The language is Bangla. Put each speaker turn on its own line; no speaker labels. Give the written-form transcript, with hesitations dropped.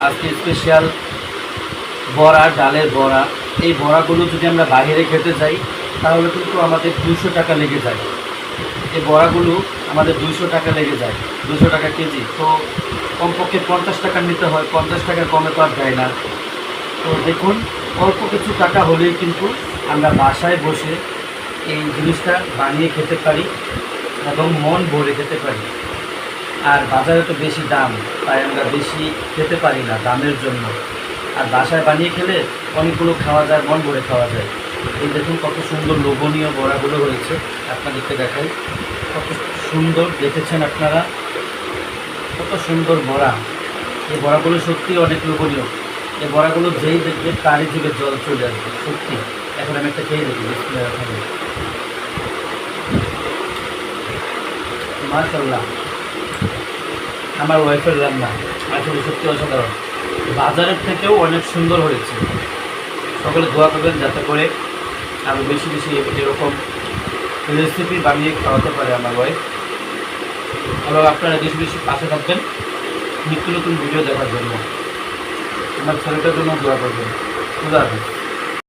আজকে স্পেশাল বড়া, ডালের বড়া। এই বড়াগুলো যদি আমরা বাইরে খেতে যাই তাহলে কিন্তু আমাদের 200 টাকা লেগে যায়। এই বড়াগুলো আমাদের 200 টাকা লেগে যায়, 200 টাকা কেজি। তো কমপক্ষে 50 টাকা নিতে হয়, 50 টাকার কমে তো আর দেয় না। তো দেখুন, অল্প কিছু টাকা হলেই কিন্তু আমরা বাসায় বসে এই জিনিসটা বানিয়ে খেতে পারি এবং মন ভরে খেতে পারি। আর বাজারে তো বেশি দাম, তাই আমরা বেশি খেতে পারি না দামের জন্য। আর বাসায় বানিয়ে খেলে অনেকগুলো খাওয়া যায়, মন ভরে খাওয়া যায়। এই দেখুন কত সুন্দর লোভনীয় বড়াগুলো হয়েছে, আপনাদেরকে দেখাই। কত সুন্দর দেখেছেন আপনারা, কত সুন্দর বড়া। এই বড়াগুলো সত্যি অনেক লোভনীয়। এই বড়াগুলো যেই দেখবে তারই জিভে জল চলে আসবে সত্যি। এখন আমি একটা খেয়ে দেখি, বিসমিল্লাহির রহমানির রহিম। মাশাআল্লাহ, আমার ওয়াইফের রান্না আসলে সত্যি অসাধারণ, বাজারের থেকেও অনেক সুন্দর হয়েছে। সকলে দোয়া করবেন যাতে করে আরও বেশি বেশি এরকম রেসিপি বানিয়ে খাওয়াতে পারে আমার ওয়াইফ। এবং আপনারা বেশি বেশি পাশে থাকবেন নিত্য নতুন ভিডিও দেখার জন্য। আমার ছেলেটার জন্য দোয়া করবেন। খুদা হাফেজ।